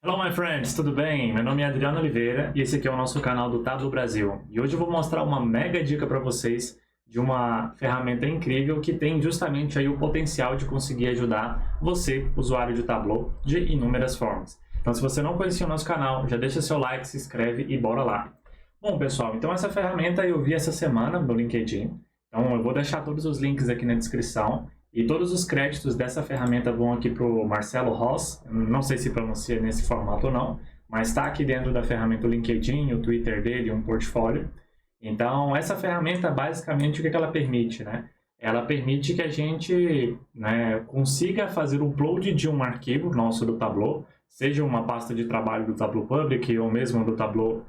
Hello my friends, tudo bem? Meu nome é Adriano Oliveira e esse aqui é o nosso canal do Tablo Brasil. E hoje eu vou mostrar uma mega dica para vocês de uma ferramenta incrível que tem justamente aí o potencial de conseguir ajudar você, usuário de Tableau, de inúmeras formas. Então se você não conhecia o nosso canal, já deixa seu like, se inscreve e bora lá. Bom pessoal, então essa ferramenta eu vi essa semana no LinkedIn. Então eu vou deixar todos os links aqui na descrição. E todos os créditos dessa ferramenta vão aqui para o Marcelo Ross, não sei se pronuncia nesse formato ou não, mas está aqui dentro da ferramenta o LinkedIn, o Twitter dele, um portfólio. Então, essa ferramenta, basicamente, o que ela permite? Né? Ela permite que a gente consiga fazer o upload de um arquivo nosso do Tableau, seja uma pasta de trabalho do Tableau Public ou mesmo do Tableau,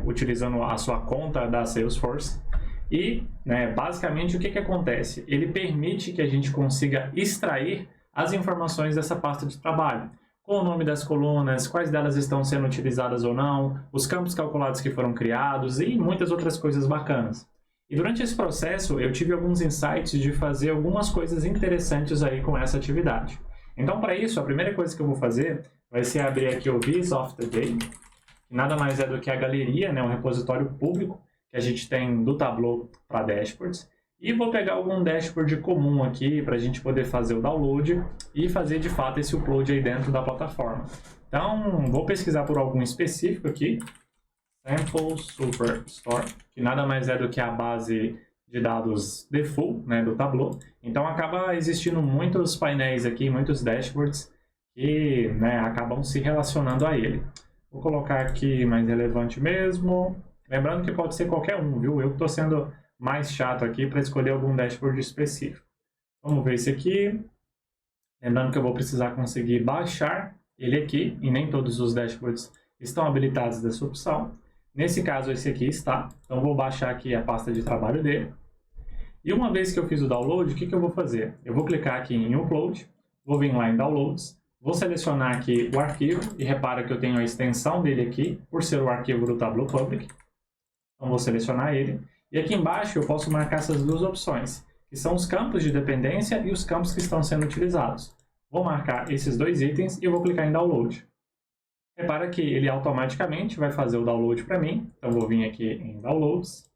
utilizando a sua conta da Salesforce. E, basicamente, o que acontece? Ele permite que a gente consiga extrair as informações dessa pasta de trabalho. Com o nome das colunas, quais delas estão sendo utilizadas ou não, os campos calculados que foram criados e muitas outras coisas bacanas. E durante esse processo, eu tive alguns insights de fazer algumas coisas interessantes aí com essa atividade. Então, para isso, a primeira coisa que eu vou fazer vai ser abrir aqui o This of the Day, que nada mais é do que a galeria, um repositório público, que a gente tem do Tableau para dashboards. E vou pegar algum dashboard comum aqui para a gente poder fazer o download e fazer de fato esse upload aí dentro da plataforma. Então, vou pesquisar por algum específico aqui. Sample Superstore, que nada mais é do que a base de dados default do Tableau. Então, acaba existindo muitos painéis aqui, muitos dashboards que acabam se relacionando a ele. Vou colocar aqui mais relevante mesmo. Lembrando que pode ser qualquer um, viu? Eu estou sendo mais chato aqui para escolher algum dashboard específico. Vamos ver esse aqui. Lembrando que eu vou precisar conseguir baixar ele aqui, e nem todos os dashboards estão habilitados dessa opção. Nesse caso, esse aqui está. Então, vou baixar aqui a pasta de trabalho dele. E uma vez que eu fiz o download, o que eu vou fazer? Eu vou clicar aqui em Upload, vou vir lá em Downloads, vou selecionar aqui o arquivo, e repara que eu tenho a extensão dele aqui, por ser o arquivo do Tableau Public. Então, vou selecionar ele. E aqui embaixo eu posso marcar essas duas opções, que são os campos de dependência e os campos que estão sendo utilizados. Vou marcar esses dois itens e eu vou clicar em Download. Repara que ele automaticamente vai fazer o download para mim. Então, vou vir aqui em Downloads.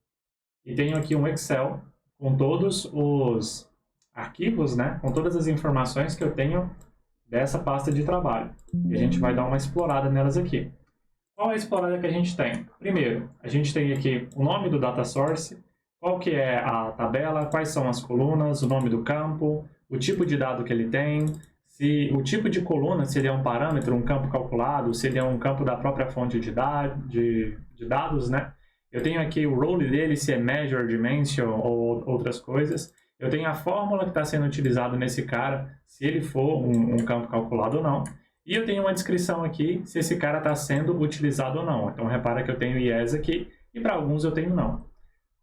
E tenho aqui um Excel com todos os arquivos, com todas as informações que eu tenho dessa pasta de trabalho. E a gente vai dar uma explorada nelas aqui. Qual é a explorada que a gente tem? Primeiro, a gente tem aqui o nome do data source, qual que é a tabela, quais são as colunas, o nome do campo, o tipo de dado que ele tem, se o tipo de coluna, se ele é um parâmetro, um campo calculado, se ele é um campo da própria fonte de dados, Eu tenho aqui o role dele, se é measure, dimension ou outras coisas. Eu tenho a fórmula que está sendo utilizada nesse cara, se ele for um campo calculado ou não. E eu tenho uma descrição aqui se esse cara está sendo utilizado ou não. Então, repara que eu tenho yes aqui e para alguns eu tenho não.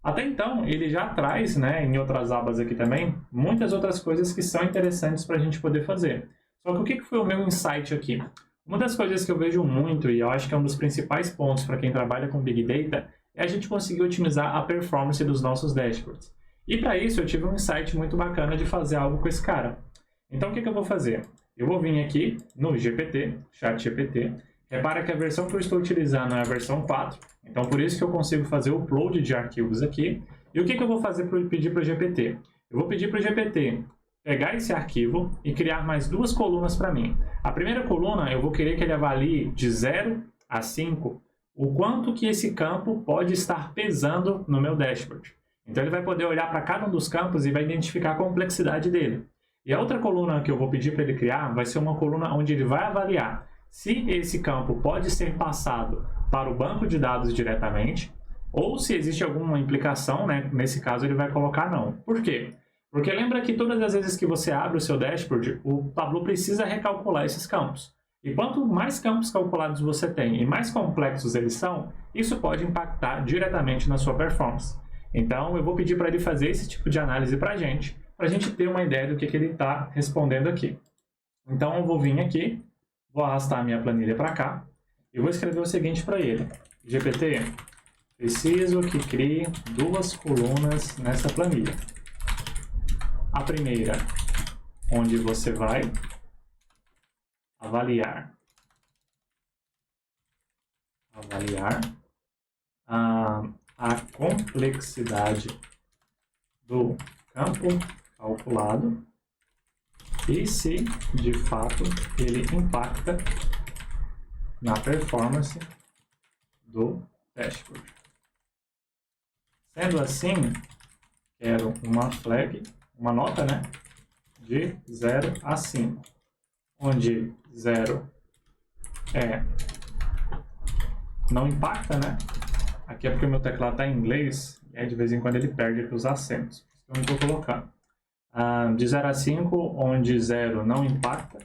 Até então, ele já traz, em outras abas aqui também, muitas outras coisas que são interessantes para a gente poder fazer. Só que o que foi o meu insight aqui? Uma das coisas que eu vejo muito, e eu acho que é um dos principais pontos para quem trabalha com Big Data, é a gente conseguir otimizar a performance dos nossos dashboards. E para isso, eu tive um insight muito bacana de fazer algo com esse cara. Então, o que eu vou fazer? Eu vou vir aqui no GPT, ChatGPT. Repara que a versão que eu estou utilizando é a versão 4. Então, por isso que eu consigo fazer o upload de arquivos aqui. E o que eu vou fazer para pedir para o GPT? Eu vou pedir para o GPT pegar esse arquivo e criar mais duas colunas para mim. A primeira coluna, eu vou querer que ele avalie de 0 a 5 o quanto que esse campo pode estar pesando no meu dashboard. Então, ele vai poder olhar para cada um dos campos e vai identificar a complexidade dele. E a outra coluna que eu vou pedir para ele criar vai ser uma coluna onde ele vai avaliar se esse campo pode ser passado para o banco de dados diretamente ou se existe alguma implicação, nesse caso ele vai colocar não. Por quê? Porque lembra que todas as vezes que você abre o seu dashboard, o Tableau precisa recalcular esses campos. E quanto mais campos calculados você tem e mais complexos eles são, isso pode impactar diretamente na sua performance. Então eu vou pedir para ele fazer esse tipo de análise para a gente ter uma ideia do que ele está respondendo aqui. Então, eu vou vir aqui, vou arrastar a minha planilha para cá, e vou escrever o seguinte para ele. GPT, preciso que crie duas colunas nessa planilha. A primeira, onde você vai avaliar avaliar a complexidade do campo calculado e se, de fato, ele impacta na performance do dashboard. Sendo assim, quero uma flag, uma nota, né, de 0 a 5, onde 0 não impacta, né? Aqui é porque o meu teclado está em inglês, e aí de vez em quando ele perde aqui os acentos. Então eu não estou colocando. De 0 a 5, onde 0 não impacta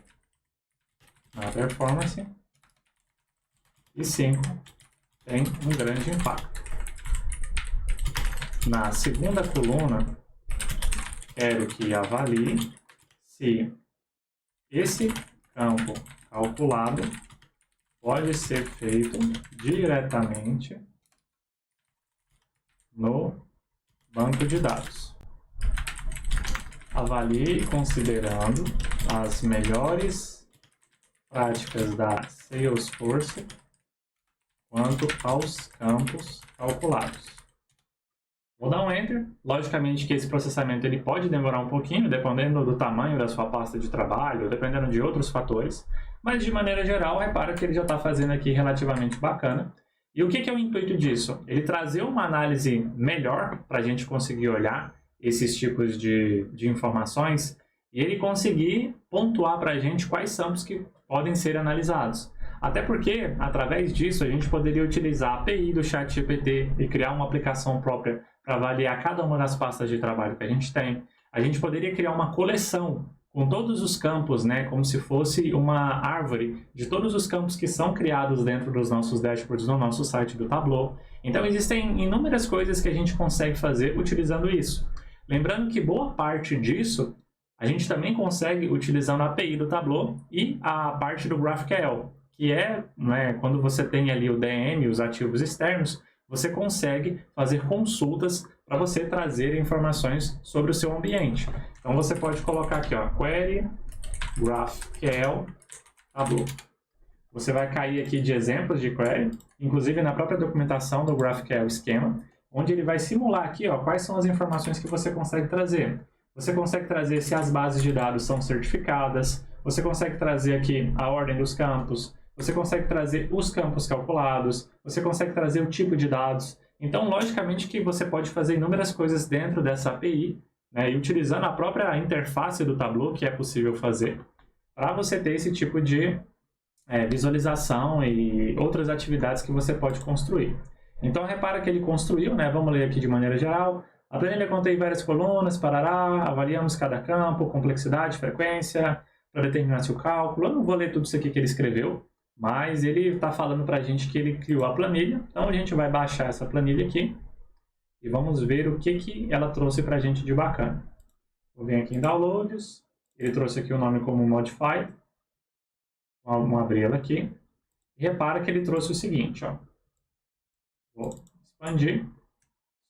na performance, e 5 tem um grande impacto. Na segunda coluna, quero que avalie se esse campo calculado pode ser feito diretamente no banco de dados. Avalie considerando as melhores práticas da Salesforce quanto aos campos calculados. Vou dar um Enter. Logicamente que esse processamento ele pode demorar um pouquinho, dependendo do tamanho da sua pasta de trabalho, dependendo de outros fatores, mas de maneira geral, repara que ele já está fazendo aqui relativamente bacana. E o que é o intuito disso? Ele trazer uma análise melhor para a gente conseguir olhar esses tipos de informações e ele conseguir pontuar para a gente quais são os que podem ser analisados. Até porque, através disso, a gente poderia utilizar a API do ChatGPT e criar uma aplicação própria para avaliar cada uma das pastas de trabalho que a gente tem. A gente poderia criar uma coleção com todos os campos, né, como se fosse uma árvore de todos os campos que são criados dentro dos nossos dashboards no nosso site do Tableau. Então, existem inúmeras coisas que a gente consegue fazer utilizando isso. Lembrando que boa parte disso a gente também consegue utilizando a API do Tableau e a parte do GraphQL, que é, né, quando você tem ali o DM, os ativos externos, você consegue fazer consultas para você trazer informações sobre o seu ambiente. Então você pode colocar aqui, ó, query GraphQL Tableau. Você vai cair aqui de exemplos de query, inclusive na própria documentação do GraphQL Schema, onde ele vai simular aqui, ó, quais são as informações que você consegue trazer. Você consegue trazer se as bases de dados são certificadas, você consegue trazer aqui a ordem dos campos, você consegue trazer os campos calculados, você consegue trazer o tipo de dados. Então, logicamente que você pode fazer inúmeras coisas dentro dessa API, né, e utilizando a própria interface do Tableau, que é possível fazer, para você ter esse tipo de visualização e outras atividades que você pode construir. Então, repara que ele construiu, né, vamos ler aqui de maneira geral. A planilha contém várias colunas, parará, avaliamos cada campo, complexidade, frequência, para determinar se o cálculo. Eu não vou ler tudo isso aqui que ele escreveu, mas ele está falando para a gente que ele criou a planilha. Então a gente vai baixar essa planilha aqui e vamos ver o que ela trouxe para a gente de bacana. Vou vir aqui em Downloads, ele trouxe aqui o nome como Modified. Vamos abrir ela aqui. E repara que ele trouxe o seguinte, ó. Vou expandir.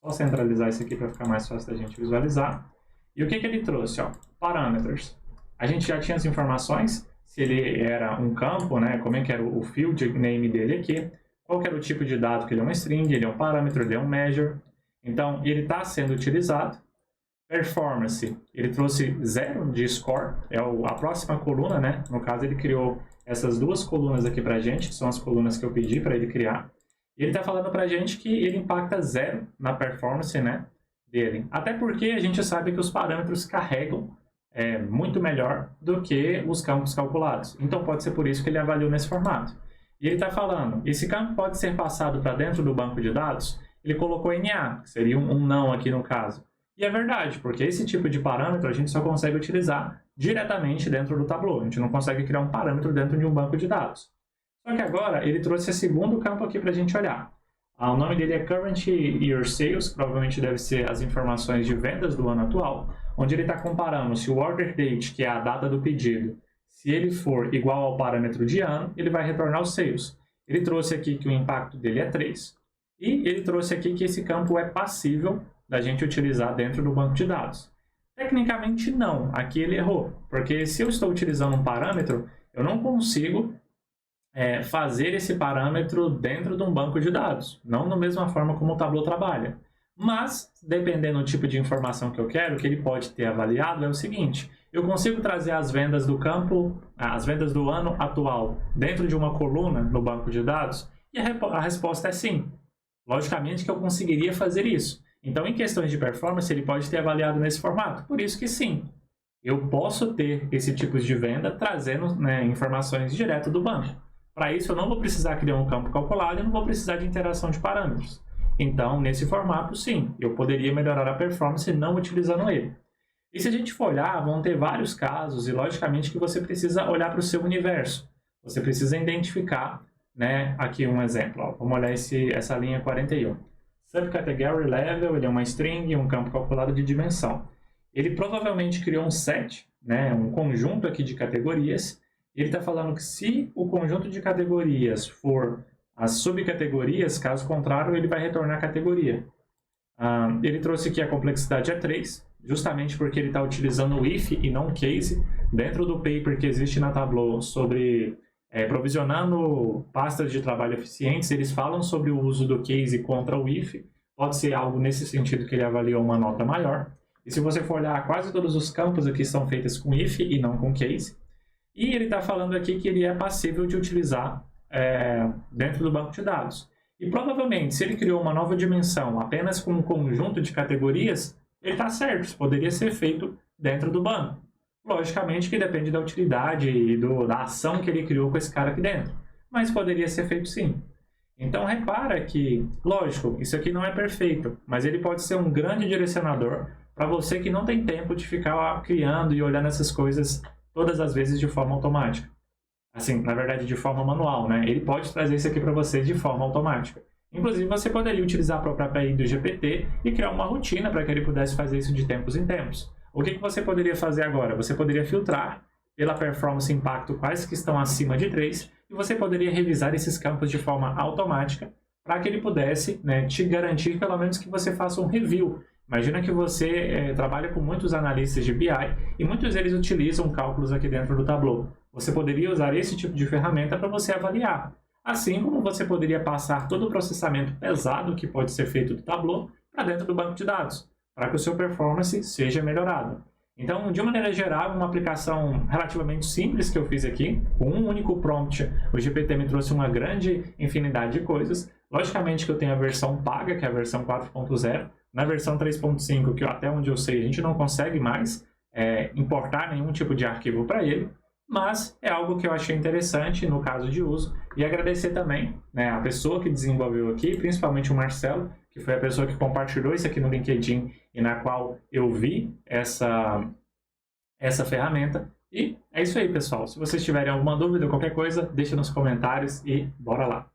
Só centralizar isso aqui para ficar mais fácil da gente visualizar. E o que ele trouxe? Ó? Parameters. A gente já tinha as informações, se ele era um campo, né? Como é que era o field name dele aqui, qual que era o tipo de dado, que ele é uma string, ele é um parâmetro, ele é um measure. Então, ele está sendo utilizado. Performance, ele trouxe 0 de score, é a próxima coluna, né? No caso, ele criou essas duas colunas aqui para a gente, que são as colunas que eu pedi para ele criar. E ele está falando para a gente que ele impacta 0 na performance, né, dele. Até porque a gente sabe que os parâmetros carregam muito melhor do que os campos calculados. Então pode ser por isso que ele avaliou nesse formato. E ele está falando, esse campo pode ser passado para dentro do banco de dados? Ele colocou NA, que seria um não aqui no caso. E é verdade, porque esse tipo de parâmetro a gente só consegue utilizar diretamente dentro do Tableau. A gente não consegue criar um parâmetro dentro de um banco de dados. Só que agora ele trouxe esse segundo campo aqui para a gente olhar. O nome dele é Current Year Sales, provavelmente deve ser as informações de vendas do ano atual, onde ele está comparando se o Order Date, que é a data do pedido, se ele for igual ao parâmetro de ano, ele vai retornar os Sales. Ele trouxe aqui que o impacto dele é 3. E ele trouxe aqui que esse campo é passível da gente utilizar dentro do banco de dados. Tecnicamente não, aqui ele errou, porque se eu estou utilizando um parâmetro, eu não consigo fazer esse parâmetro dentro de um banco de dados, não da mesma forma como o Tableau trabalha. Mas, dependendo do tipo de informação que eu quero, o que ele pode ter avaliado é o seguinte: eu consigo trazer as vendas do campo, as vendas do ano atual, dentro de uma coluna no banco de dados? E a resposta é sim. Logicamente que eu conseguiria fazer isso. Então, em questões de performance, ele pode ter avaliado nesse formato. Por isso que sim, eu posso ter esse tipo de venda trazendo, né, informações direto do banco. Para isso, eu não vou precisar criar um campo calculado e não vou precisar de interação de parâmetros. Então, nesse formato, sim, eu poderia melhorar a performance não utilizando ele. E se a gente for olhar, vão ter vários casos e, logicamente, que você precisa olhar para o seu universo. Você precisa identificar, né, aqui um exemplo. Ó, vamos olhar essa linha 41. Subcategory level, ele é uma string, um campo calculado de dimensão. Ele provavelmente criou um set, né, um conjunto aqui de categorias. E ele está falando que se o conjunto de categorias for as subcategorias, caso contrário, ele vai retornar a categoria. Ele trouxe aqui a complexidade é 3, justamente porque ele está utilizando o if e não o case. Dentro do paper que existe na Tableau sobre provisionando pastas de trabalho eficientes, eles falam sobre o uso do case contra o if. Pode ser algo nesse sentido que ele avaliou uma nota maior. E se você for olhar, quase todos os campos aqui são feitos com if e não com case. E ele está falando aqui que ele é passível de utilizar dentro do banco de dados. E provavelmente, se ele criou uma nova dimensão apenas com um conjunto de categorias, ele está certo, isso poderia ser feito dentro do banco. Logicamente que depende da utilidade e da ação que ele criou com esse cara aqui dentro, mas poderia ser feito sim. Então repara que, lógico, isso aqui não é perfeito, mas ele pode ser um grande direcionador para você que não tem tempo de ficar criando e olhando essas coisas todas as vezes de forma automática. Assim, na verdade, de forma manual, né? Ele pode trazer isso aqui para você de forma automática. Inclusive, você poderia utilizar a própria API do GPT e criar uma rotina para que ele pudesse fazer isso de tempos em tempos. O que você poderia fazer agora? Você poderia filtrar pela performance impacto quais que estão acima de 3 e você poderia revisar esses campos de forma automática para que ele pudesse, né, te garantir pelo menos que você faça um review. Imagina que você trabalha com muitos analistas de BI e muitos deles utilizam cálculos aqui dentro do Tableau. Você poderia usar esse tipo de ferramenta para você avaliar. Assim como você poderia passar todo o processamento pesado que pode ser feito do Tableau para dentro do banco de dados, para que o seu performance seja melhorado. Então, de uma maneira geral, uma aplicação relativamente simples que eu fiz aqui, com um único prompt, o GPT me trouxe uma grande infinidade de coisas. Logicamente que eu tenho a versão paga, que é a versão 4.0. Na versão 3.5, que até onde eu sei, a gente não consegue mais importar nenhum tipo de arquivo para ele, mas é algo que eu achei interessante no caso de uso. E agradecer também, né, a pessoa que desenvolveu aqui, principalmente o Marcelo, que foi a pessoa que compartilhou isso aqui no LinkedIn e na qual eu vi essa ferramenta. E é isso aí, pessoal. Se vocês tiverem alguma dúvida ou qualquer coisa, deixa nos comentários e bora lá.